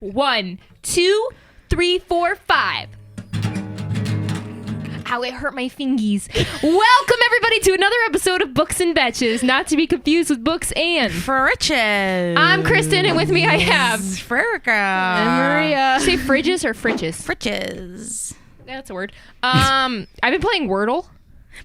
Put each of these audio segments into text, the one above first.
1, 2, 3, 4, 5. Ow, it hurt my fingies. Welcome, everybody, to another episode of Books and Betches, not to be confused with Books and Fridges. I'm Kristen, and with me I have Frerica and Maria. Say fridges or fridges? Fridges. Yeah, that's a word. I've been playing Wordle.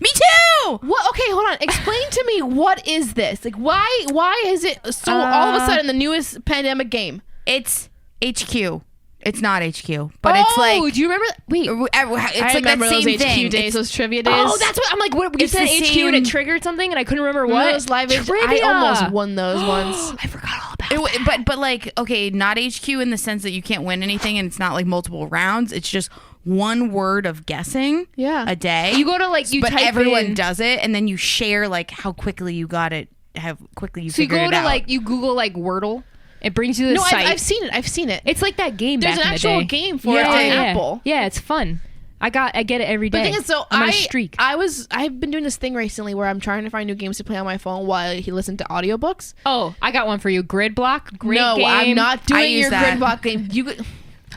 Me too. What? Okay, hold on. Explain to me, what is this? Like, why is it so all of a sudden the newest pandemic game? It's HQ. It's not HQ, but it's like. Do you remember? Wait, it's I like that remember same those thing. HQ days, those trivia days. oh, that's what I'm like. What you It's said the HQ same- and it triggered something, and I couldn't remember Remember what. those live Trivia. I almost won those ones. I forgot all about that. But like, okay, not HQ in the sense that you can't win anything, and it's not like multiple rounds. It's just one word of guessing. Yeah. A day. You go to like you but type everyone in, does it, and then you share like how quickly you got it, how quickly you so you figured go it to out. like you Google like Wordle. It brings you to the No, site. I've seen it. It's like that game. There's back an in actual the day. game for it on Apple. Yeah, it's fun. I get it every day. But the thing is, so I'm on a streak. I've been doing this thing recently where I'm trying to find new games to play on my phone while he listens to audiobooks. Oh, I got one for you. Grid Block. Great No, game. I'm not I doing use your that. grid block game.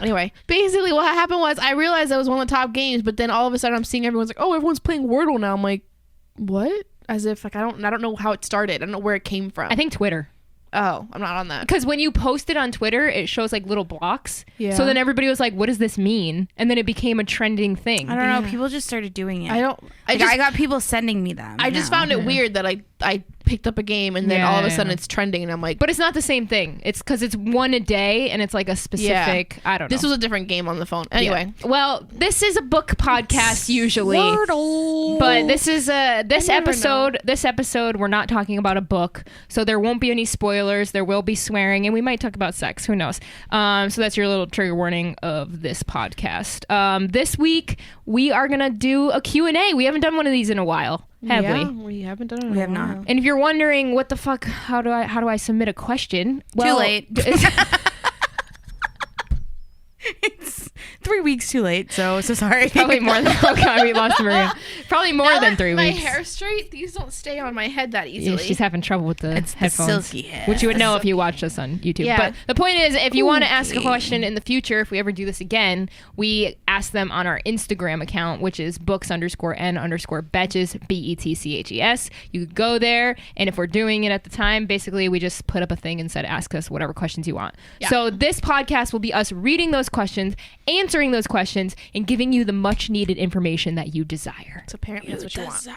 Anyway, basically what happened was I realized that was one of the top games, but then all of a sudden I'm seeing everyone's like, oh, everyone's playing Wordle now. I'm like, what? As if like I don't know how it started. I don't know where it came from. I think Twitter. Oh, I'm not on that. Because when you post it on Twitter, it shows like little blocks. Yeah. So then everybody was like, what does this mean? And then it became a trending thing. I don't know. Yeah. People just started doing it. I got people sending me them. I just now. found it weird that I picked up a game and then all of a sudden it's trending and I'm like, But it's not the same thing. It's because it's one a day and it's like a specific, I don't know. this was a different game on the phone. Anyway, Yeah. Well, this is a book podcast usually. Wordle. But this is this never episode. This episode, we're not talking about a book, so there won't be any spoilers. There will be swearing, and we might talk about sex. Who knows? So that's your little trigger warning of this podcast. This week we are gonna do a Q&A. We haven't done one of these in a while, have we? We haven't done it. We have not. And if you're wondering what the fuck, how do I submit a question? Too late. It's 3 weeks too late, so sorry. Probably more than we lost Maria. Probably more than 3 my weeks. hair straight. These don't stay on my head that Yeah, easily. she's having trouble with the It's the headphones, silky hair. which you would know if you watched us on YouTube. Yeah. But the point is, if you want to ask a question in the future, if we ever do this again, we ask them on our Instagram account, which is books_n_betches, BETCHES. You could go there, and if we're doing it at the time, basically we just put up a thing and said, ask us whatever questions you want. Yeah. So this podcast will be us reading those questions, answering those questions, and giving you the much needed information that you desire. So apparently that's what you want.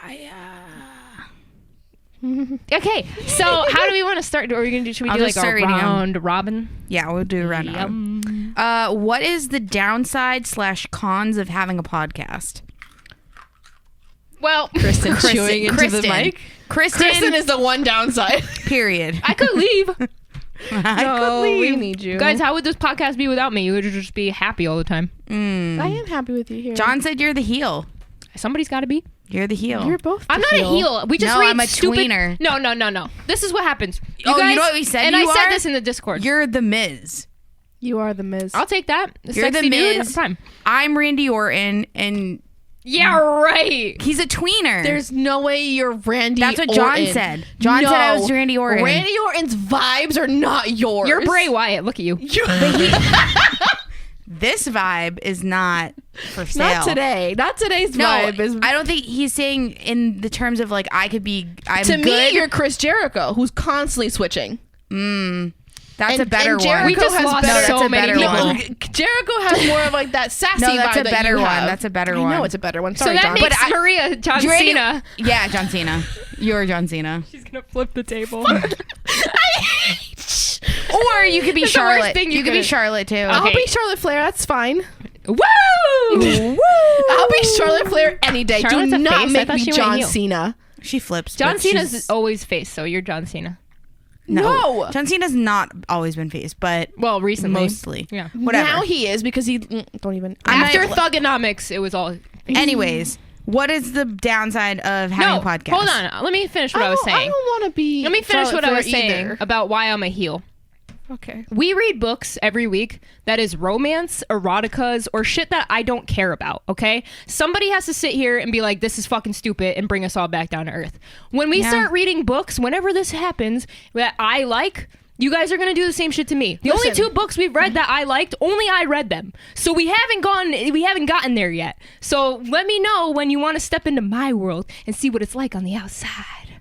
Okay, so how do we want to start? Are we gonna do? Should we I'll do like just a start reading 'em. round robin? Yeah, we'll do a rundown. Yum. What is the downside / cons of having a podcast? Well, Kristen chewing into the mic. Kristen is the one downside. Period. I could leave. I We need you, Guys, how would this podcast be without me? You would just be happy all the time. I am happy with you here. John said you're the heel. Somebody's got to be. You're the heel. You're both. I'm not a heel. We just No, read I'm a stupid. tweener. No. This is what happens. You Oh, you guys, know what we said And you I said are? this in the Discord. You're the Miz. You are the Miz. I'll take that. You're Sexy the dude, Miz. fine. I'm Randy Orton, and Yeah, right. he's a tweener. There's no way you're Randy. That's what John Orton. said. John said I was Randy Orton. Randy Orton's vibes are not yours. You're Bray Wyatt. Look at you. This vibe is not for sale. Not today. Not today's No, vibe. Is I don't think he's saying in the terms of like I'm to good. me, you're Chris Jericho, who's constantly switching. That's a better one. Jericho We just has lost better. so many better people. one. Jericho has more of like that sassy No, that's vibe a better that you one. have. That's a better I one. know it's a better one. So Sorry, that John. makes But Maria John Randy- Cena. Yeah, John Cena. You're John Cena. She's gonna flip the table. Or you could be That's the worst Charlotte. thing you You could be could've- Charlotte too. I'll Okay. be Charlotte Flair. That's fine. Woo! I'll be Charlotte Flair any day. Charlotte's Do a not face. I make thought me she went John heel. Cena. She flips. John but Cena's she's- always face, so you're John Cena. No. John Cena's not always been faced, but Well, recently. mostly. Yeah. Whatever. Now he is because he don't even. After might- Thugonomics, it was all. Anyways, what is the downside of having No, a podcast? hold on. Let me finish what I was I saying. don't want to be. Let me finish Charlotte what I Flair was saying either. about why I'm a heel. Okay. We read books every week that is romance, eroticas, or shit that I don't care about, okay? Somebody has to sit here and be like, this is fucking stupid, and bring us all back down to earth. When we start reading books, whenever this happens, that I like, You guys are gonna do the same shit to me. The only Listen. 2 books we've read that I liked, only I read them. So we haven't gotten there yet. So let me know when you want to step into my world and see what it's like on the outside.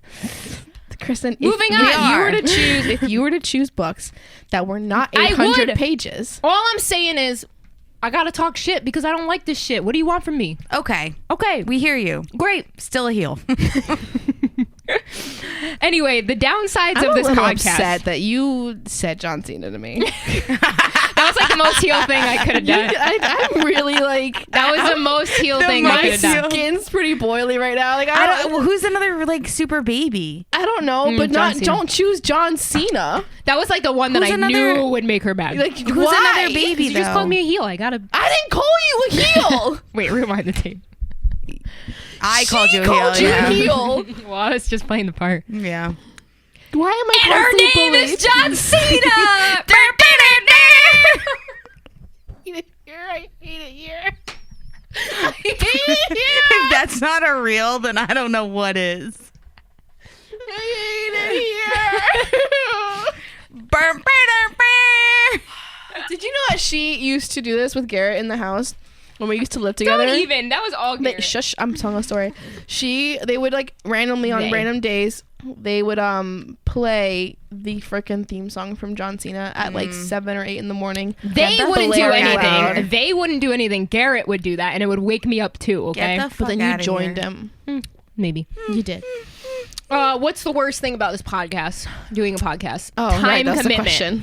Kristen, Moving on. if you were to choose books that were not I 800 would. pages, All I'm saying is, I gotta talk shit because I don't like this shit. What do you want from me? Okay. Okay, We hear you. great. Still a heel. Anyway, the downsides I'm of this a little podcast. upset that you said John Cena to me. That was like the most heel thing I could have done. I'm really like That was the most heel thing I could have my done. skin's pretty boily right now. Like Who's another like super baby? I don't know, but John Cena. don't choose John Cena. That was like the one that Who's I another- knew would make her mad. Like Who's why? another baby You just though? called me a heel. I gotta I didn't call you a heel. wait. Rewind the tape. I called you a called heel. you Yeah. a heel. Well, I was just playing the part. Yeah. Why am I And her constantly name bullied? is John Cena. hate it here. I hate it here. If that's not a real, then I don't know what is. I hate it here. Did you know that she used to do this with Garrett in the house when we used to live together? Don't even. That was all Garrett. Shush! I'm telling a story. They would like randomly on They. random days. They would play the frickin' theme song from John Cena at like 7 or 8 in the morning. They Get the wouldn't do blaring anything. loud. They wouldn't do anything. Garrett would do that, and it would wake me up too. Okay, Get the But fuck then you outta joined here. him. maybe. You did. What's the worst thing about this podcast? Doing a podcast. Oh, time right, that's the commitment. question.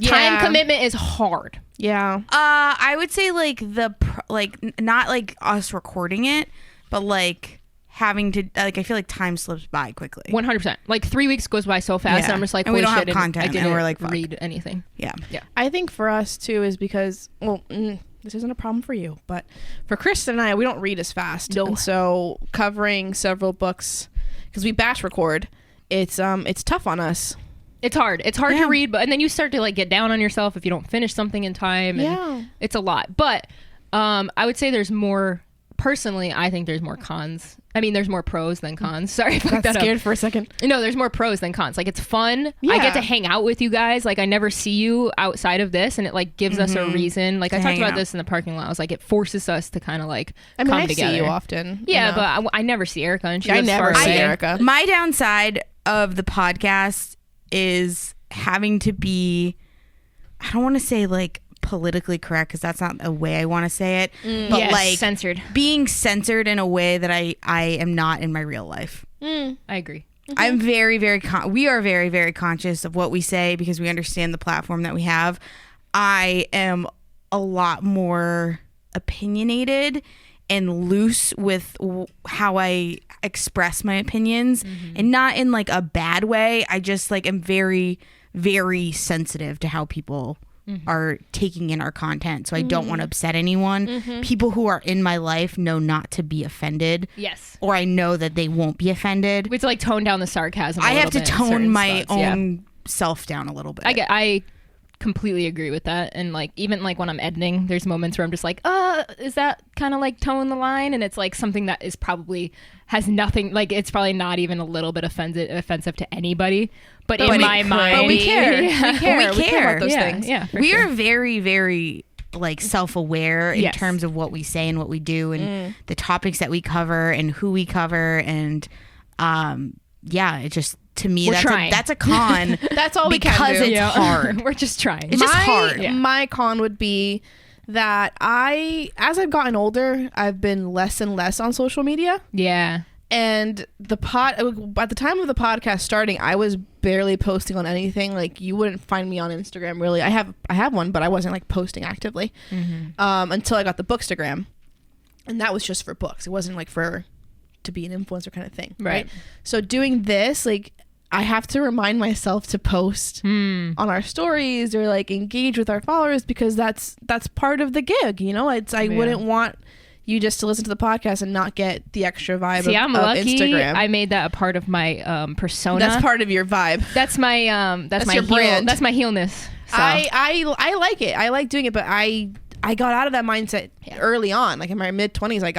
Time Yeah. commitment is hard. Yeah. I would say like not like us recording it, but like having to like I feel like time slips by quickly. 100%. Like 3 weeks goes by so fast, Yeah. and I'm just like, And we holy don't have shit, content, I and didn't we're like, fuck. read anything. Yeah. I think for us too is because this isn't a problem for you, but for Kristen and I, we don't read as fast. No. And so covering several books because we batch record, it's tough on us. It's hard. It's hard Yeah. to read, but and then you start to like get down on yourself if you don't finish something in time. And Yeah. it's a lot. But I would say there's more. Personally, I think there's more cons. I mean, there's more pros than cons. Sorry, I fucked Got that scared up. for a second. No, there's more pros than cons. Like it's fun. I Yeah. get to hang out with you guys. Like I never see you outside of this, and it like gives us a reason. Like I To talked hang about out. this in the parking lot. I was like, it forces us to kind of like I mean, come I together. see you often. Yeah, enough. but I never see Erica, and she I lives never far see away. Erica. My downside of the podcast is having to be, I don't want to say like politically correct because that's not a way I want to say it, but Yes, like censored. being censored in a way that I am not in my real life. I agree. I'm very, very, we are very, very conscious of what we say because we understand the platform that we have. I am a lot more opinionated and loose with how I express my opinions and not in like a bad way. I just like am very, very sensitive to how people are taking in our content. So I don't want to upset anyone. People who are in my life know not to be offended. Yes. Or I know that they won't be offended. We have to like tone down the sarcasm. I have to in certain tone my spots, yeah. own self down a little bit. I completely agree with that. And like even like when I'm editing, there's moments where I'm just like, is that kind of like towing the line? And it's like something that is probably has nothing, like it's probably not even a little bit offensive to anybody. But in my mind, But we care. Yeah. We care. We care. about those Yeah, things. yeah, for We sure. are very, very like self-aware in Yes. terms of what we say and what we do and the topics that we cover and who we cover. And yeah, it just, to me, We're trying. that's a con. That's all we can Because do. it's hard. We're just trying. It's just hard. Yeah. My con would be that as I've gotten older, I've been less and less on social media. Yeah. And at the time of the podcast starting, I was barely posting on anything. Like you wouldn't find me on Instagram really. I have one, but I wasn't like posting actively until I got the Bookstagram, and that was just for books. It wasn't like to be an influencer kind of thing, right? So doing this, like I have to remind myself to post on our stories or like engage with our followers because that's part of the gig. You know, I wouldn't want you just to listen to the podcast and not get the extra vibe See, of, I'm of lucky. Instagram. I made that a part of my persona. That's part of your vibe. That's my that's my your heel, brand. That's my heelness. So. I like it. I like doing it, but I got out of that mindset early on. Like in my mid 20s, I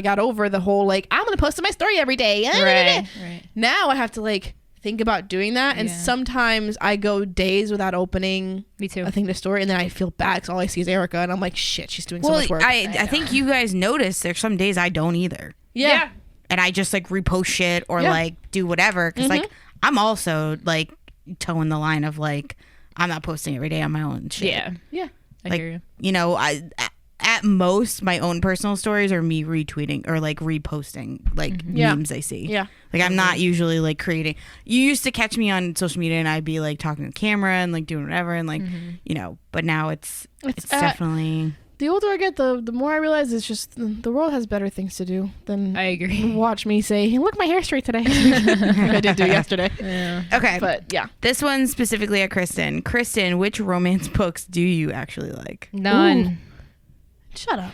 got over the whole like I'm gonna post on my story every day. Right. Now I have to like think about doing that, and sometimes I go days without opening Me too. a thing to store, and then I feel bad because all I see is Erica, and I'm like, shit, she's doing so much work. I think you guys notice there's some days I don't either. Yeah. And I just like repost shit or like do whatever. Cause like I'm also like towing the line of like, I'm not posting every day on my own shit. Yeah. I hear you. You know, at most my own personal stories are me retweeting or like reposting like memes I see. Yeah. Like I'm not usually like creating. You used to catch me on social media and I'd be like talking to the camera and like doing whatever and like, you know, but now it's definitely. The older I get, the more I realize it's just the world has better things to do than I agree. watch me say, hey, look, my hair's straight today. I did do yesterday. Yeah. Okay. But yeah. This one's specifically at Kristen. Kristen, which romance books do you actually like? None. Shut up.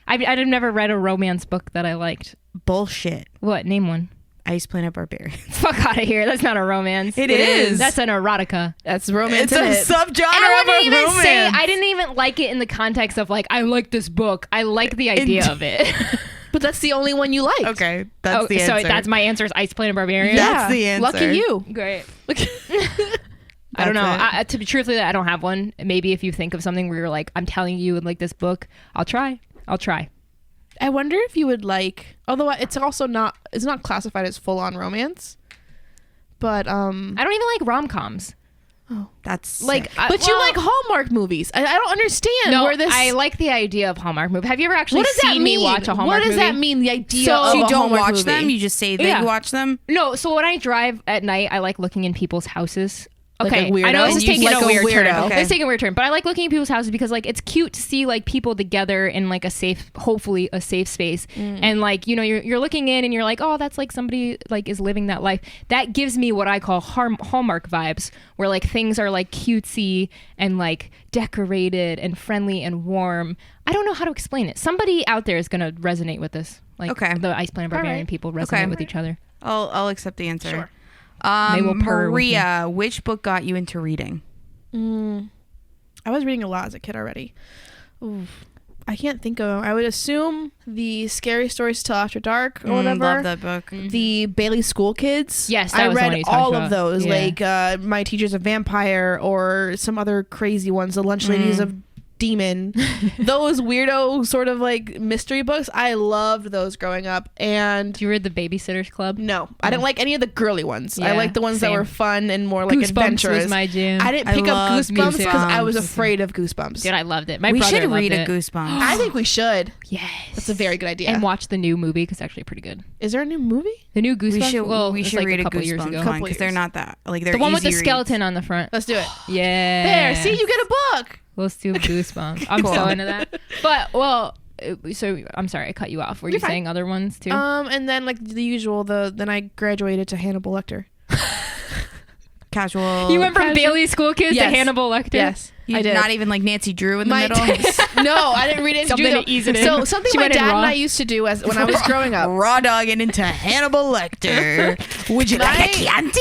I've never read a romance book that I liked. Bullshit. What? Name one. Ice Planet Barbarian. Fuck out of here. That's not a romance. It is. That's an erotica. That's romance. It's a subgenre And I of wouldn't a even romance. say I didn't even like it in the context of like I like this book. I like the idea of it. But that's the only one you like. Okay, that's the answer. So that's my answer is Ice Planet Barbarian. That's the answer. Lucky you. Great. I don't know. That's To be truthfully, I don't have one. Maybe if you think of something where you're like, I'm telling you like this book, I'll try. I wonder if you would like, although it's not classified as full on romance, but I don't even like rom-coms. That's Like, sick. but you like Hallmark movies. I don't understand No, where this. I like the idea of Hallmark movie. Have you ever actually what does that seen mean? me watch a Hallmark What does movie? that mean? The idea So of you a don't Hallmark watch movie? them. You just say that Yeah. you watch them. No, so when I drive at night, I like looking in people's houses. Like Okay, a weirdo? I know this is You taking like a a weird turn. weirdo. Okay. It's taking a weird turn, but I like looking at people's houses because like it's cute to see like people together in like a safe, hopefully a safe space, and like you know you're looking in and you're like, oh, that's like somebody like is living that life. That gives me what I call Hallmark vibes, where like things are like cutesy and like decorated and friendly and warm. I don't know how to explain it. Somebody out there is gonna resonate with this. Like Okay. the Ice Planet Barbarian right. people resonate Okay. with each other. I'll accept the answer. Sure. They will purr with Maria, which book got you into reading? I was reading a lot as a kid already. Oof. I can't think of them. I would assume the Scary Stories Till After Dark or whatever. Love that book. The Bailey School Kids. Yes, that I was the read one you talked all about. of those. Yeah. Like My Teacher's a Vampire or some other crazy ones. The Lunch Ladies of Demon. Those weirdo sort of like mystery books. I loved those growing up. And Do you read the Babysitter's Club? no, I didn't like any of the girly ones. I Yeah, liked the ones that same. were fun and more like Goosebumps adventurous. was my jam. I didn't I pick up love Goosebumps because I was Goosebumps. afraid of Goosebumps. Dude, I loved it. My We brother should loved read it. a Goosebumps. I think we should. Yes, That's a very good idea. And watch the new movie because it's actually pretty good. Is there a new movie? The new Goosebumps. we it's should like read a couple years Goosebumps ago. one Couple because they're years. not that like they're The one with the easy reads. skeleton on the front. Let's do it. Yeah. There, see, you get a book. Let's do Goosebumps. I'm Cool. so into that. But so I'm sorry I cut you off. Were you You're fine. saying other ones too? And then like the usual, then I graduated to Hannibal Lecter. Casual. you went from Casual- Bailey School Kids to Yes. Hannibal Lecter. Yes, You I did. Not even like Nancy Drew in the middle. No, I didn't read it. Something to ease it in. So something She my went in dad raw. and I used to do when I was growing up. Raw dogging into Hannibal Lecter. Would you like a Chianti?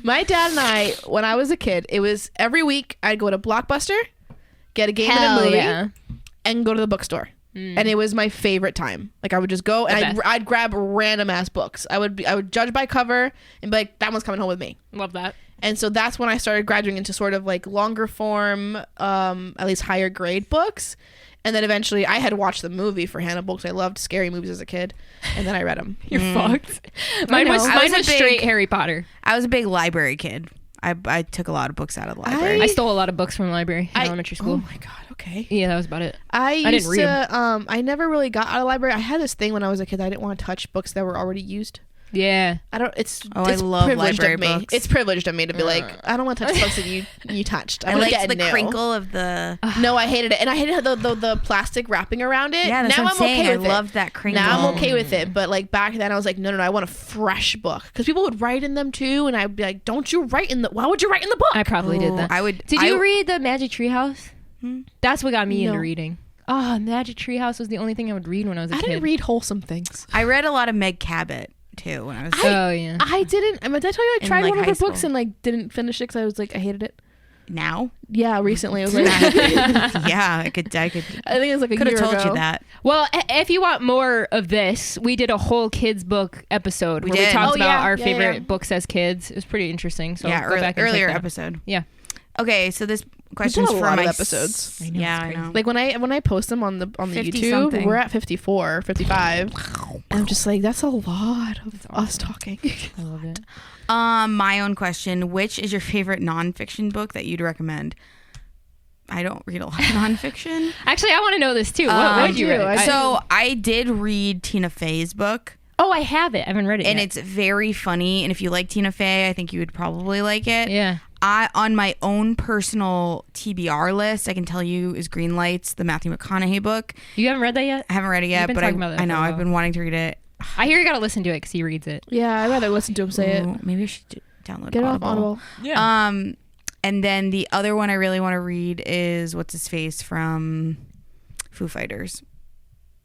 My dad and I, when I was a kid, it was every week I'd go to Blockbuster, get a game and Hell a movie, yeah. and go to the bookstore. And it was my favorite time. Like I would just go and best. I'd grab random ass books. I would judge by cover and be like, that one's coming home with me. Love that. And so that's when I started graduating into sort of like longer form, at least higher grade books. And then eventually I had watched the movie for Hannibal because I loved scary movies as a kid. And then I read them. You're fucked. Mine was know. I was a straight big- Harry Potter. I was a big library kid. I took a lot of books out of the library. I stole a lot of books from the library in elementary Oh school. my God. Okay. Yeah, that was about it. I didn't used read to, I never really got out of the library. I had this thing when I was a kid. I didn't want to touch books that were already used. Yeah. It's I love privileged library of me. books. It's privileged of me to be like, I don't want to touch books that you touched. I wanna liked get the new. crinkle of the. No, I hated it, and I hated the plastic wrapping around it. Yeah, that's now what I'm saying. okay I with it. loved that crinkle. Now I'm okay with it, but like back then I was like, no, I want a fresh book because people would write in them too, and I'd be like, don't you write in the? Why would you write in the book? I probably did that. I would. Did you read the Magic Tree House? Hmm? That's what got me into No. reading. Oh, Magic Tree House was the only thing I would read when I was a I kid. didn't read wholesome things. I read a lot of Meg Cabot too when I was. Oh yeah. I didn't. Did I tell you I In, tried like, one of high her books school. and like didn't finish it because I was like I hated it. now. Yeah, recently. It was like, Yeah, I think it was like a could year have told ago. you that. Well, if you want more of this, we did a whole kids book episode where we did. talked Oh, about yeah. our Yeah, favorite yeah. books as kids. It was pretty interesting. So Yeah, go back and check earlier that out. episode. Yeah. Okay, so this question's done a for lot of my episodes. I know, Yeah, it's I crazy. know. Like when I post them on the 50 YouTube, something. we're at 54, 55. And I'm just like, that's a lot of us talking. I love it. My own question: which is your favorite nonfiction book that you'd recommend? I don't read a lot of nonfiction. Actually, I want to know this too. What did you I read? do. So I did read Tina Fey's book, Oh, I have it. I haven't read it and yet. it's very funny. And if you like Tina Fey, I think you would probably like it. Yeah. On my own personal TBR list, I can tell you is Green Lights, the Matthew McConaughey book. You haven't read that yet? I haven't read it yet, been but talking about that I know for a I've while. been wanting to read it. I hear you got to listen to it because he reads it. Yeah, I'd rather listen to him say it. Ooh, maybe I should download Get it off Audible. Audible. And then the other one I really want to read is what's his face from Foo Fighters.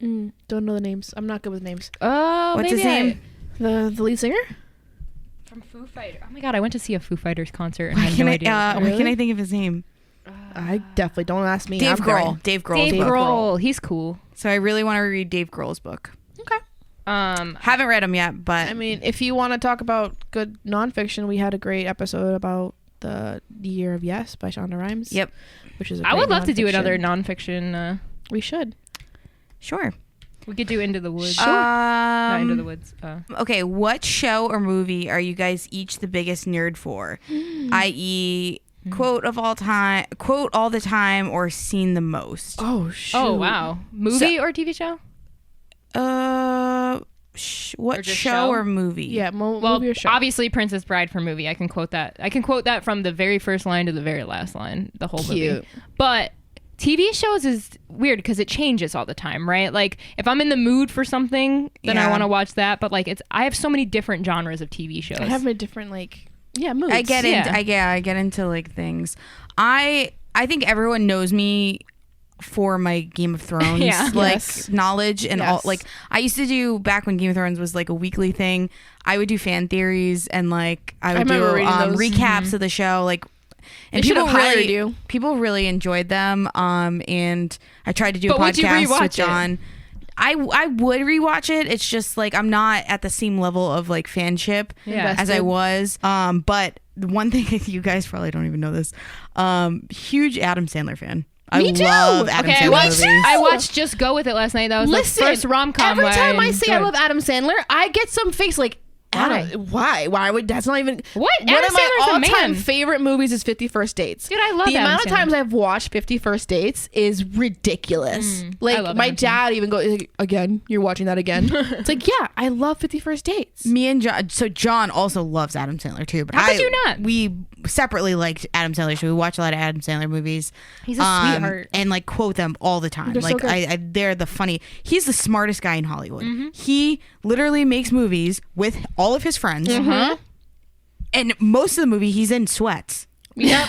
Don't know the names. I'm not good with names. Oh, What's his name? The lead singer? From Foo Fighters. Oh my god, I went to see a Foo Fighters concert and I Why had can no I? idea. Why Really? can I think of his name? I definitely don't ask me. Dave I'm sorry. Grohl. Dave Grohl's Dave book. Grohl. He's cool. So I really want to read Dave Grohl's book. Okay. Haven't read him yet, but I mean, if you want to talk about good nonfiction, we had a great episode about the Year of Yes by Shonda Rhimes. Yep. Which is a I would great love to do nonfiction. another nonfiction. We should. sure. We could do Into the Woods. Sure. Not Into the Woods. Okay, what show or movie are you guys each the biggest nerd for? I.e., quote of all time, quote all the time, or seen the most? Oh, shoot. Oh wow. Movie or TV show? What Or just show show? or movie? Yeah, Well, movie or show. obviously Princess Bride for movie. I can quote that. I can quote that from the very first line to the very last line, the whole movie. Cute. But TV shows is weird because it changes all the time, right? Like if I'm in the mood for something, then I Yeah. want to watch that. But like I have so many different genres of TV shows. I have a different, moods. I get Yeah. into I get into like things. I think everyone knows me for my Game of Thrones Yeah. Yes. knowledge and all. Yes. Like I used to do back when Game of Thrones was like a weekly thing. I would do fan theories and like I would remember do reading those. recaps of the show. Like and They should people have hired really you. people really enjoyed them. And I tried to do But a would you podcast rewatch with John. I would rewatch it. It's just like I'm not at the same level of like fanship Yeah. as I was. But the one thing you guys probably don't even know this. Huge Adam Sandler fan. Me I too. love Adam Okay, Sandler movies. I watched Just Go With It last night. That was Listen, the first rom-com. every time I say I enjoyed. love Adam Sandler, I get some face like, Why? Adam, why? Why would that's not even What? One Adam of my Sandler's a all-time man. favorite movies is 50 First Dates. Dude, I love the Adam amount of Sandler. times I've watched 50 First Dates is ridiculous. I Like love my Adam Sandler. dad even goes again. You're watching that again? It's like yeah, I love 50 First Dates. Me and John. So John also loves Adam Sandler too. But How could you not? We separately liked Adam Sandler. So we watch a lot of Adam Sandler movies. He's a sweetheart. And like quote them all the time. They're so Like good. they're the funny. He's the smartest guy in Hollywood. Mm-hmm. He literally makes movies with all of his friends. And most of the movie he's in sweats. Yep.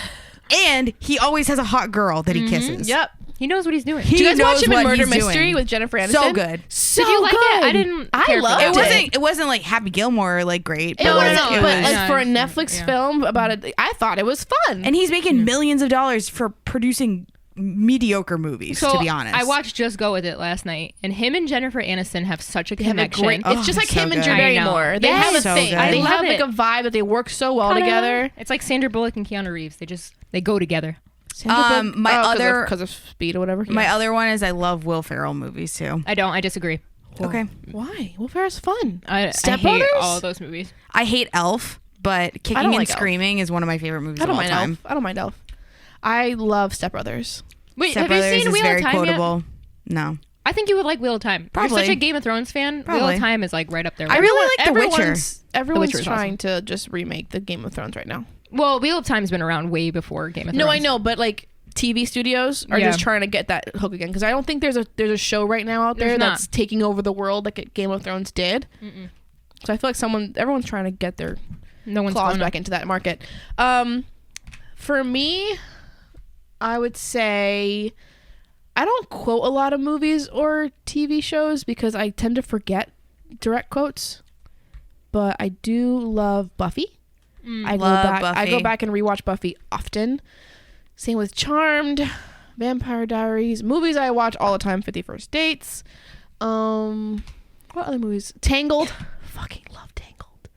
And he always has a hot girl that he kisses. Yep. He knows what he's doing. He Do you guys watch knows him in what Murder he's Mystery doing. with Jennifer Aniston? So good. So Did you like it? good. I didn't I care for loved that. It wasn't like Happy Gilmore like great. It but wasn't, like, it but was, like for a Yeah. Netflix Yeah. film about it, I thought it was fun. and he's making millions of dollars for producing mediocre movies. So to be honest, I watched Just Go With It last night, and him and Jennifer Aniston have such a they have a connection. great. Oh, It's just like so him and good. Drew I know. Barrymore. They Yes. have a So thing. good. They I have love like it. a vibe that they work so well together. It's like Sandra Bullock and Keanu Reeves. They go together. My other because of speed or whatever. my Yeah. other one is I love Will Ferrell movies too. I don't. I disagree. Okay, Why? Will Ferrell's fun. I Step hate Brothers? all those movies. I hate Elf, but Kicking don't and like Elf. Screaming is one of my favorite movies I don't of all mind time. Elf. I don't mind Elf. I love Step Brothers. Wait, Step have you Brothers seen is Wheel very of Time yet? quotable. No, I think you would like Wheel of Time. You're Probably. such a Game of Thrones fan. Wheel Probably. of Time is like right up there. I with really like The Witcher. Everyone's Witcher is trying to just remake the Game of Thrones right now. Well, Wheel of Time's been around way before Game of Thrones. No, I know, but like TV studios are Yeah. just trying to get that hook again because I don't think there's a show right now out there There's that's not. taking over the world like Game of Thrones did. So I feel like everyone's trying to get their No one's claws going back into that market. For me, I would say I don't quote a lot of movies or TV shows because I tend to forget direct quotes. But I do love Buffy. I Love go Buffy. back and rewatch Buffy often. Same with Charmed, Vampire Diaries, movies I watch all the time, 50 First Dates. What other movies? Tangled. Fucking love Tangled.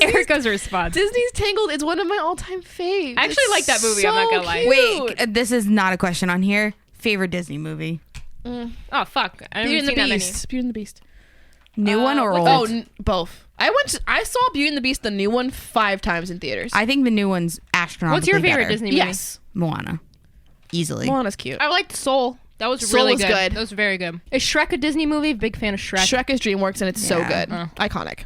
Erica's response. Disney's Tangled is one of my all-time faves. I actually like that movie. I'm not gonna lie. Wait, this is not a question on here. Favorite Disney movie? Oh fuck! I Beauty haven't and the seen that Beast. Beauty and the Beast. New one or old? Oh, both. I saw Beauty and the Beast, the new one, 5 times in theaters. I think the new one's astronomically What's your favorite better. Disney movie? Yes. Moana. Easily. Moana's cute. I liked Soul. That was Soul really was good. good. That was very good. Is Shrek a Disney movie? Big fan of Shrek. Shrek is DreamWorks, and it's so Yeah. good. Iconic.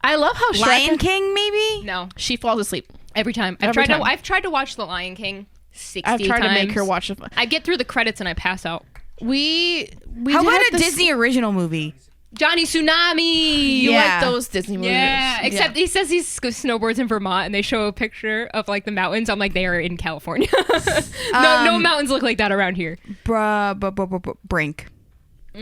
I love how Lion Shrek. King, maybe? No, She falls asleep. every time. Every time. I've tried to watch The Lion King 60 I've tried times. to make her watch the. I get through the credits and I pass out. We How did about have a this- Disney original movie? Johnny Tsunami. You Yeah. like those Disney movies? Yeah, except Yeah. he says he snowboards in Vermont, and they show a picture of like the mountains. I'm like, they are in California. No mountains look like that around here. Brink.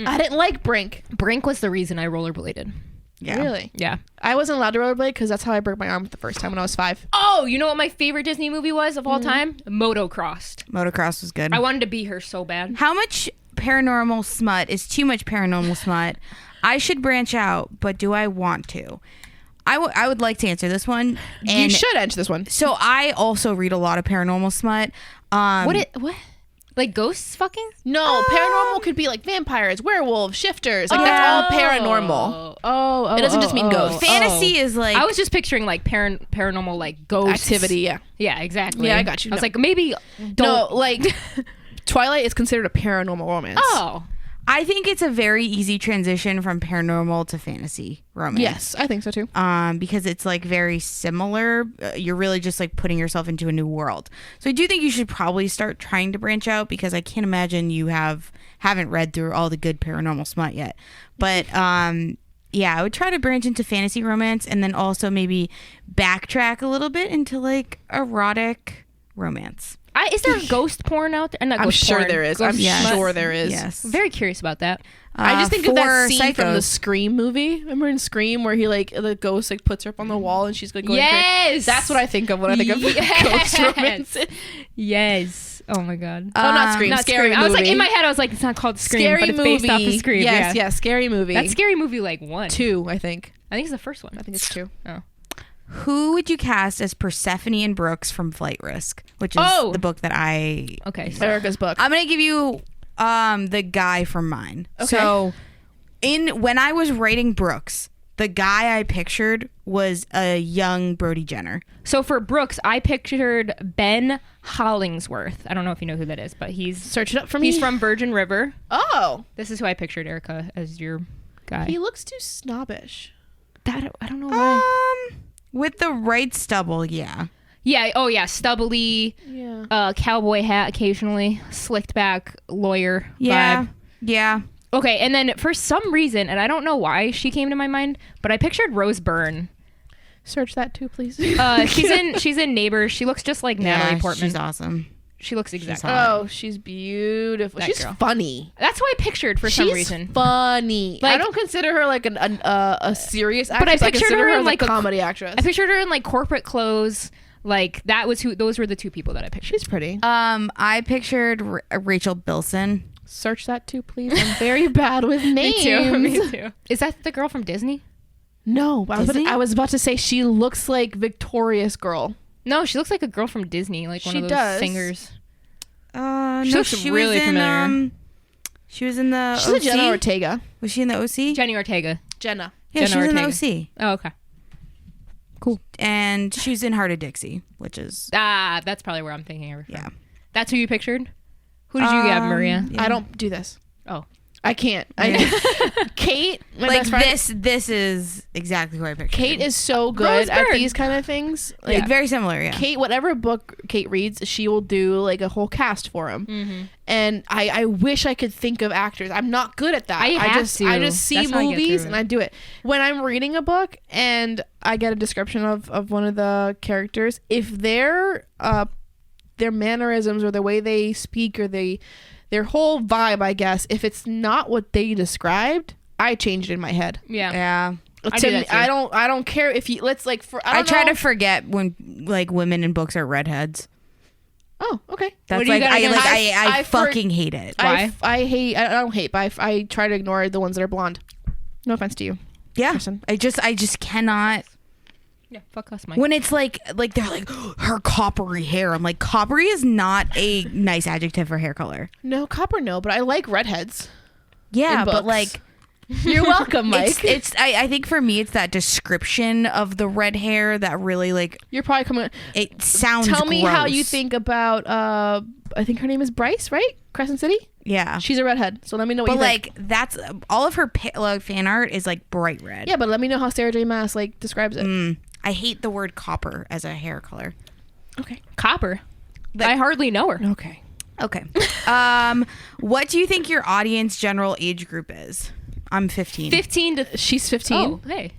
I didn't like Brink. Brink was the reason I rollerbladed. Yeah. Really? Yeah. I wasn't allowed to rollerblade because that's how I broke my arm the first time when I was 5. Oh, you know what my favorite Disney movie was of all time? Motocrossed. Motocross was good. I wanted to be her so bad. How much paranormal smut is too much paranormal smut? I should branch out, but do I want to? I would like to answer this one. You And should answer this one. so I also read a lot of paranormal smut. What? Like ghosts fucking? No, paranormal could be like vampires, werewolves, shifters. Like that's all paranormal. Oh, It doesn't just mean ghosts. Fantasy is like I was just picturing like paranormal like ghosts. Activity, yeah. Yeah, exactly. Yeah, I got you. I was No. like, maybe don't. No, like Twilight is considered a paranormal romance. Oh. I think it's a very easy transition from paranormal to fantasy romance. Yes, I think so too. Because it's like very similar. You're really just like putting yourself into a new world. So I do think you should probably start trying to branch out because I can't imagine you haven't read through all the good paranormal smut yet. But yeah, I would try to branch into fantasy romance and then also maybe backtrack a little bit into like erotic romance. Is there ghost porn out there? Not I'm ghost sure porn, there is. ghost I'm Yes. sure there is. Yes. I'm very curious about that. I just think of that for scene from the Psychos. Scream movie. Remember in Scream where he like the ghost like puts her up on the wall and she's like going Yes! crazy. That's what I think of when I think of ghost romance. Yes. Oh my god. Oh, not Scream. Not Scary Scream. I was like movie. in my head. I was like, it's not called Scream, Scary but it's movie. based off of Scream. Yes, yeah. yes, Scary movie. That's Scary Movie like 1. 2, I think. I think it's the first one. I think it's 2. Oh. Who would you cast as Persephone and Brooks from Flight Risk, which is Oh! the book that I Okay. So Erica's book. I'm gonna give you the guy from mine. Okay. So when I was writing Brooks, the guy I pictured was a young Brody Jenner. So for Brooks, I pictured Ben Hollingsworth. I don't know if you know who that is, but he's Search it up for me. he's from Virgin River. Oh, This is who I pictured, Erica, as your guy. he looks too snobbish. That I don't know why. With the right stubble, yeah. Yeah. Oh yeah. Stubbly. Yeah. Cowboy hat occasionally. Slicked back lawyer. Yeah. Vibe. Yeah. Okay, and then for some reason, and I don't know why she came to my mind, but I pictured Rose Byrne. Search that too, please. She's in Neighbors. She looks just like Natalie Portman. She's awesome. She looks exactly. hot. Oh, she's beautiful. That She's girl. funny. That's who I pictured for some She's reason. funny. I Like- don't consider her like a serious But I actress. pictured consider her in, as like, a a- comedy actress. I pictured her in like corporate clothes. Like that was who. Those were the two people that I pictured. She's pretty. I pictured Rachel Bilson. Search that too, please. I'm very bad with names. Me too. Is that the girl from Disney? No, Disney? I was about to say she looks like Victorious Girl. No, she looks like a girl from Disney, like one She of those does. singers. She looks she really was in, familiar. she was in the She's a OC. Jenna Ortega. Was she in the OC? Jenny Ortega. Jenna. Yeah, Jenna she was in the Ortega. OC. Oh, okay. And she's in Heart of Dixie, which is That's probably where I'm thinking of her from. yeah. That's who you pictured? Who did you get, Maria? Yeah. I don't do this. Oh. I can't. Kate, my Like best friend. this is exactly who I pictured. Kate is so good Rose at Byrne. these kind of things. like Like very similar, yeah. Kate, whatever book Kate reads, she will do like a whole cast for him. Mm-hmm. And I wish I could think of actors. I'm not good at that. I have just to. I just see That's how I get movies through and it. I do it. When I'm reading a book and I get a description of one of the characters, if their mannerisms or the way they speak or their whole vibe, I guess, if it's not what they described, I change it in my head. Yeah. Yeah. I do that too. I don't care if you let's like for I don't try know. to forget when like women in books are redheads. Oh, okay. That's What do you like got against- I I've fucking hate it. Why? I don't hate, but I try to ignore the ones that are blonde. No offense to you. Yeah, Kristen. I just cannot. Yeah, fuck us, Mike. When it's like they're like her coppery hair, I'm like, coppery is not a nice adjective for hair color. No, copper, no, but I like redheads. Yeah, In but books. like You're welcome, Mike. I think for me it's that description of the red hair that really like You're probably coming. it sounds. Tell me how gross. you think about. I think her name is Bryce, right? Crescent City. Yeah, She's a redhead, so let me know what but you think. like that's all of her fan art is like bright red. Yeah, but let me know how Sarah J. Maas like describes it. I hate the word copper as a hair color. Okay. Copper. Like- I hardly know her. Okay. Okay. What do you think your audience general age group is? I'm 15. 15 to. She's 15. Oh, hey.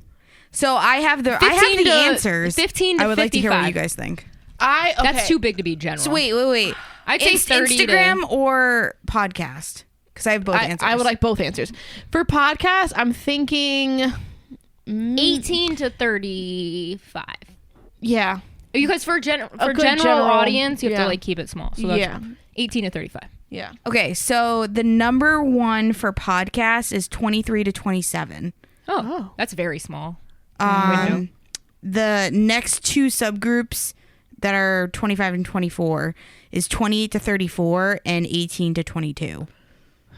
So I have the 15 to- answers. 15 to I would like to hear what 55. you guys think. Okay. That's too big to be general. So wait. I'd say 30 Instagram or podcast? Because I have both answers. I would like both answers. For podcast, I'm thinking. 18 to 35. Yeah. Because for A general good general- audience, you have yeah. to like keep it small. So that's Yeah. 18 to 35. Yeah. Okay, so the number one for podcast is 23 to 27. Oh, that's very small. The next two subgroups that are 25 and 24 is 28 to 34 and 18 to 22.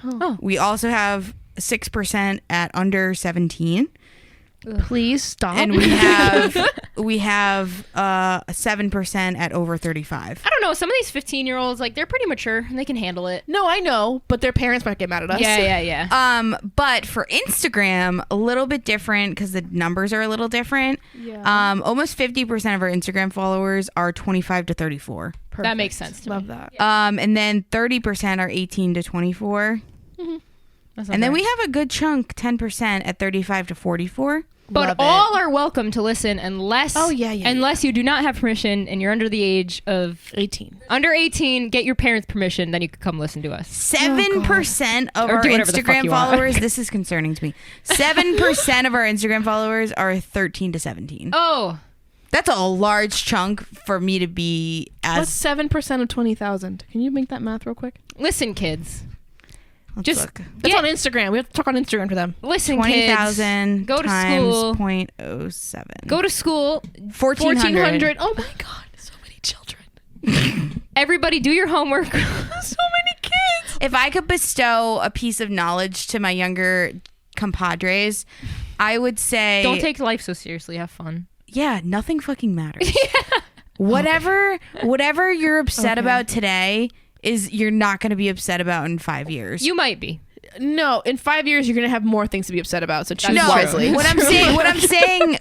Oh. We also have 6% at under 17. Please stop. And we have 7% at over 35. I don't know. Some of these 15-year-olds, like, they're pretty mature and they can handle it. No, I know, but their parents might get mad at us. Yeah. But for Instagram, a little bit different because the numbers are a little different. Yeah. Almost 50% of our Instagram followers are 25 to 34. Perfect. That makes sense to Love me. that. And then 30% are 18 to 24. And then we have a good chunk, 10% at 35 to 44. But Love all are welcome to listen unless unless you do not have permission and you're under the age of 18. under 18, get your parents' permission, then you can come listen to us. 7% of Or our do whatever the fuck Instagram you want. followers, this is concerning to me. 7% of our Instagram followers are 13 to 17. Oh, That's a large chunk for me to be What's as 7% of 20,000? Can you make that math real quick? listen, kids. let's just- look. That's Get- on Instagram. We have to talk on Instagram for them. Listen, 20,000 kids. Go to times school. 0.07. Go to school. 1,400. Oh my God. So many children. Everybody do your homework. So many kids. If I could bestow a piece of knowledge to my younger compadres, I would say Don't take life so seriously. Have fun. yeah, nothing fucking matters. Whatever you're upset about today is you're not going to be upset about in 5 years. You might be. No, in 5 years, you're going to have more things to be upset about. So choose That's no, wisely. what I'm saying,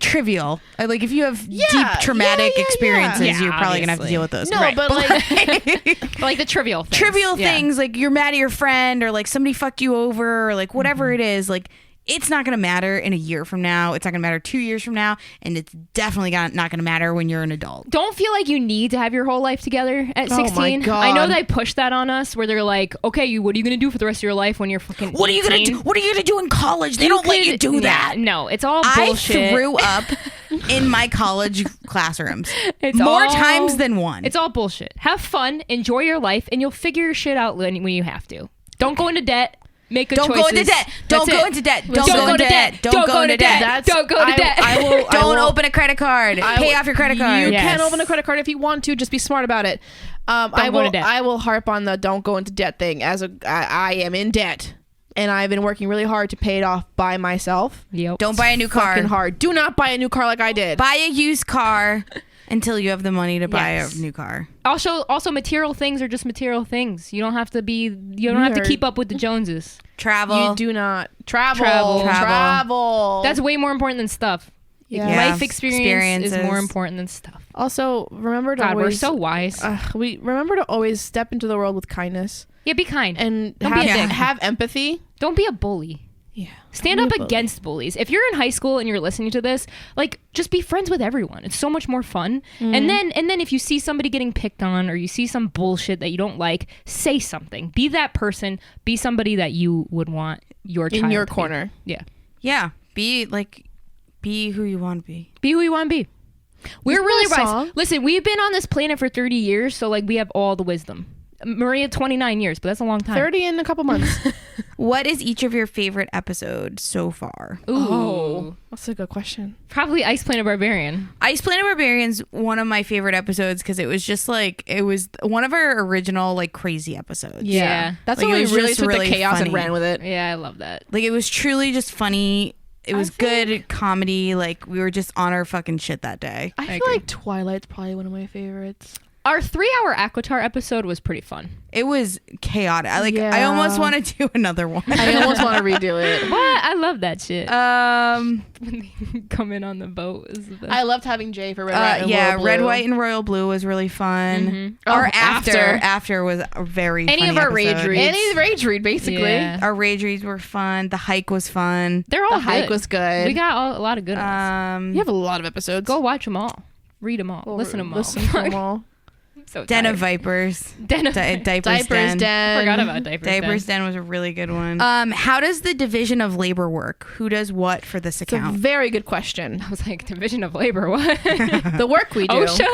trivial. Like if you have deep traumatic yeah. experiences, Yeah, you're probably gonna have to obviously. deal with those. No, Right. but like, Like the trivial things. trivial Yeah. things like you're mad at your friend or like somebody fucked you over or like whatever it is, like it's not gonna matter in a year from now. It's not gonna matter 2 years from now, and it's definitely not gonna matter when you're an adult. Don't feel like you need to have your whole life together at Oh my 16. God. I know they push that on us where they're like, okay, what are you going to do for the rest of your life when you're fucking What are you gonna 18? do? What are you gonna do in college? They don't let you do that. No, it's all I bullshit. threw up in my college classrooms It's more all- times than one. It's all bullshit. Have fun, enjoy your life, and you'll figure your shit out when you have to. Don't go into debt. Make good Don't choices. go into debt. Don't That's go it. into debt. Don't go into debt. Don't go into debt. That's- Don't go to debt. I will. Don't open a credit card. Pay off your credit card. You Yes. can open a credit card if you want to. Just be smart about it. I go will. into debt. I will harp on the don't go into debt thing. I am in debt, and I've been working really hard to pay it off by myself. Yep. Don't buy a new car. Fucking hard. Do not buy a new car like I did. Buy a used car until you have the money to buy Yes. a new car. Also, material things are just material things. You don't have to be. You don't have to Nerd. keep up with the Joneses. Travel. You do not travel. Travel. Travel. That's way more important than stuff. Yeah. Yeah. Life experience is more Experiences. important than stuff. Also, remember to God, we're always. so wise. We remember to always step into the world with kindness Yeah, be kind. and Don't be a dick. have empathy. Don't be a bully. Yeah. Stand up against bullies. If you're in high school and you're listening to this, like just be friends with everyone. It's so much more fun. And then if you see somebody getting picked on or you see some bullshit that you don't like, say something. Be that person. Be somebody that you would want your child in your to be. corner. Yeah. Yeah. Be who you want to be. Be who you want to be. We're really Isn't that a wise. song? Listen, we've been on this planet for 30 years, so like we have all the wisdom. Maria, 29 years, but that's a long time. 30 in a couple months. What is each of your favorite episodes so far? Ooh. Oh, that's a good question. Probably Ice Planet Barbarian. Ice Planet Barbarian's one of my favorite episodes because it was just like it was one of our original like crazy episodes. Yeah. That's Like, when it we was really just took really the chaos funny. and ran with it. Yeah, I love that. Like it was truly just funny. It was think- good comedy. Like we were just on our fucking shit that day. I feel agree. like Twilight's probably one of my favorites. Our 3-hour Aquatar episode was pretty fun. It was chaotic. I Yeah. almost want to do another one. I almost want to redo it. What? I love that shit. Um. When they come in on the boat is the best. I loved having Jay for Red, White, and Yeah, Royal Red, Blue. White, and Royal Blue was really fun. Mhm. Or Oh, after was a very Any funny of our rage episode. reads. Any rage read, basically. Yeah. Our rage reads were fun. The hike was fun. They're all The hike good. was good. We got a lot of good ones. You have a lot of episodes. Go watch them all. Read them all. Well, listen to them all. Listen to them all. So Den tired. of Vipers. Den of Diapers Diapers Den. Den. Forgot about Diapers Diapers Den was a really good one. How does the division of labor work? Who does what for this It's a account? very good question. I was like, division of labor, what? The work we do. OSHA?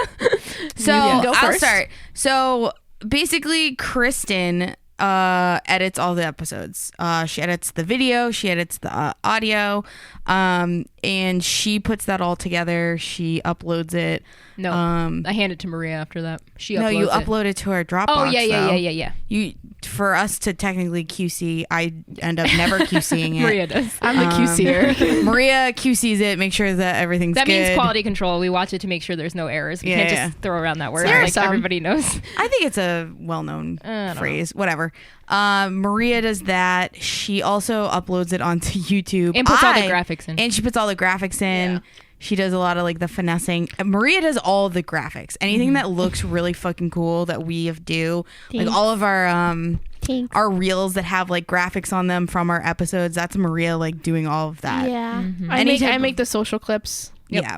So You can go I'll first. start. So basically, Kristen edits all the episodes. She edits the video. She edits the audio, and she puts that all together. She uploads it. No, I hand it to Maria after that. She No, you uploads it. upload it to our Dropbox. Oh, yeah. though. You for us to technically QC, I end up never QCing it. Maria does. I'm the QCer. Maria QCs it, make sure that everything's That good. means quality control. We watch it to make sure there's no errors. We Yeah, can't yeah. just throw around that word. There are Like some. everybody knows. I think it's a well-known don't phrase. Whatever. Maria does that. She also uploads it onto YouTube And puts all the graphics in. And she puts all the graphics in. Yeah. She does a lot of like the finessing. Maria does all the graphics. Anything that looks really fucking cool that we do, like all of our reels that have like graphics on them from our episodes. That's Maria like doing all of that. Yeah. Any type I of- make the social clips. Yeah.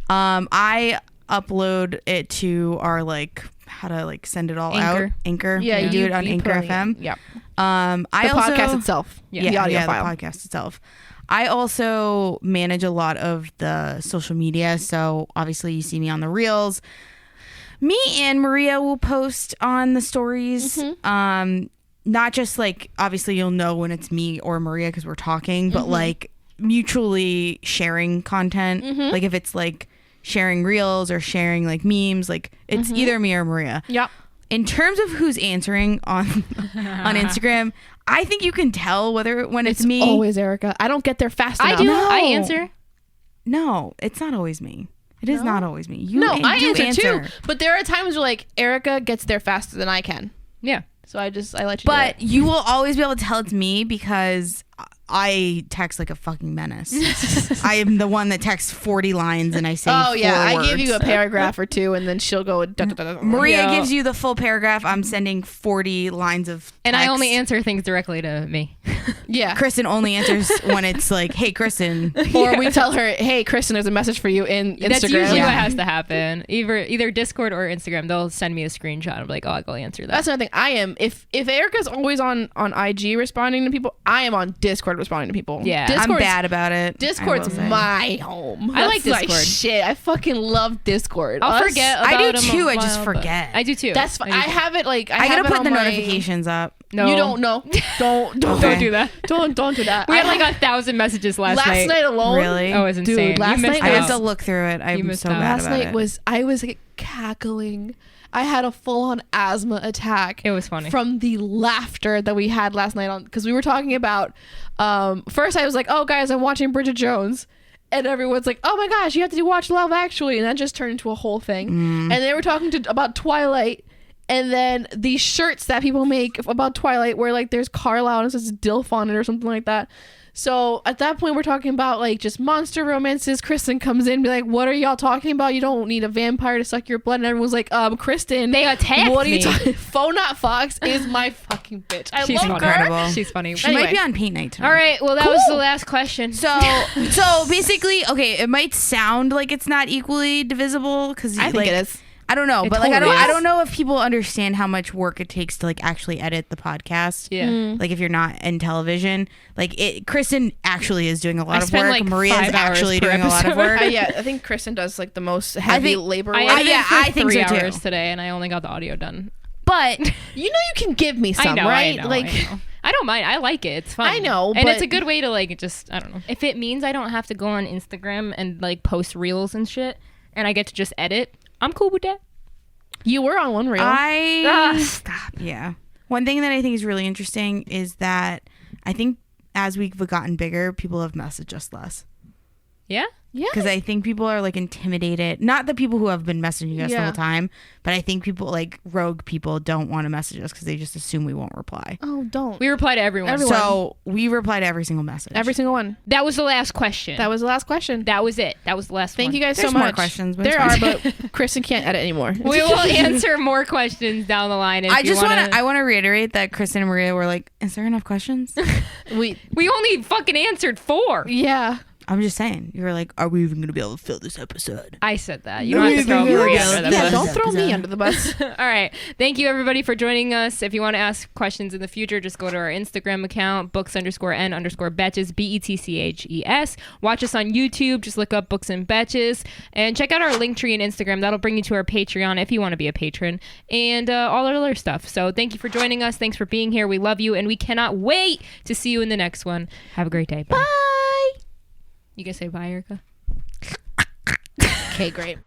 I upload it to our like how to like send it all Anchor. out. Anchor. Yeah, you do it on you Anchor put it in. FM. Yep. I The also, podcast itself. Yeah. The audio file. the podcast itself. I also manage a lot of the social media. So obviously you see me on the reels. Me and Maria will post on the stories. Not just like, obviously you'll know when it's me or Maria because we're talking, but like mutually sharing content. Like if it's like sharing reels or sharing like memes, like it's either me or Maria. Yep. In terms of who's answering on Instagram, I think you can tell when it's me. Always Erica. I don't get there fast I enough. do. No. I answer. No, it's not always me. It is not always me. You No, do I answer too. But there are times where like Erica gets there faster than I can. Yeah. So I let you But do it. you will always be able to tell it's me because I text like a fucking menace. I am the one that texts 40 lines and I say Oh yeah, 4 I give you a words. paragraph or two and then she'll go da, da, da, da. Maria Yeah. gives you the full paragraph. I'm sending 40 lines of And I text. only answer things directly to me. Yeah. Kristen only answers when it's like, hey, Kristen. Or we tell her, hey, Kristen, there's a message for you in Instagram. That's usually Yeah. what has to happen. Either Discord or Instagram. They'll send me a screenshot. I'm like, oh, I'll go answer that. That's another thing. I am if Erica's always on IG responding to people, I am on Discord responding to people. Yeah. I'm Discord's- bad about it. Discord's I will say. my home. I like That's my Discord. shit. I fucking love Discord. I'll Us- forget I about do them too, a I just while, but- forget. I do too. That's fine. do I too. have it like I have gotta it put on the my- notifications up. No. You don't know. Don't Okay. do that. don't do that. We had I- like 1,000 messages last night. alone. Really? Oh, it was Dude, insane. last You missed night I out. have to look through it. I'm missed so out. bad Last about night it. I was like, cackling. I had a full-on asthma attack. It was funny. From the laughter that we had last night on because we were talking about first I was like, oh guys, I'm watching Bridget Jones. And everyone's like, oh my gosh, you have to watch Love Actually. And that just turned into a whole thing. And they were talking about Twilight. And then these shirts that people make about Twilight where like there's Carlisle and it says DILF on it or something like that. So at that point we're talking about like just monster romances. Kristen comes in and be like, what are y'all talking about? You don't need a vampire to suck your blood. And everyone's like, Kristen. They attacked What are you me. talking? Faux Not Fox is my fucking bitch. I She's love funny. her. Incredible. She's funny. She Anyway. might be on paint night tonight. All right. Well, that was the last question. So basically, okay, it might sound like it's not equally divisible because I think it is. I don't know, It but like totally I is. don't know if people understand how much work it takes to like actually edit the podcast. Yeah. Like if you're not in television, like Kristen actually is doing a lot of spend, work. like, Maria's 5 hours actually per doing a lot of episode. work. Yeah, I think Kristen does like the most heavy think- labor I work. edited yeah, for I think 3 so, too. hours today, and I only got the audio done. But You know you can give me some, I know, right? I know, like I know. I don't mind. I like it. It's fun. I know, and but- it's a good way to like just I don't know. If it means I don't have to go on Instagram and like post reels and shit, and I get to just edit, I'm cool with that. you were on one reel. Stop. yeah, one thing that I think is really interesting is that I think as we've gotten bigger, people have messaged us less. Yeah. yeah. Because I think people are like intimidated. Not the people who have been messaging us the Yeah. whole time, but I think people like rogue people don't want to message us because they just assume we won't reply. Oh, don't. We reply to everyone. Everyone. So we reply to every single message. Every single one. That was the last question. That was the last question. That was it. That was the last Thank one. you guys There's so more much. questions, but There it's are, fine. but Kristen can't edit anymore. We will answer more questions down the line. If I you just wanna... want to. I want to reiterate that Kristen and Maria were like, "Is there enough questions?" we We only fucking answered 4. yeah. I'm just saying. You were like, "Are we even going to be able to fill this episode?" I said that. You No, don't have you to throw think Maria you're under the right. Yeah, bus. don't throw me under the bus. All right. Thank you, everybody, for joining us. If you want to ask questions in the future, just go to our Instagram account, books_n_betches, BETCHES. Watch us on YouTube. Just look up Books and Betches. And check out our link tree and Instagram. That'll bring you to our Patreon if you want to be a patron. And all our other stuff. So thank you for joining us. Thanks for being here. We love you. And we cannot wait to see you in the next one. Have a great day. Bye. You gonna say bye, Erica? Okay, great.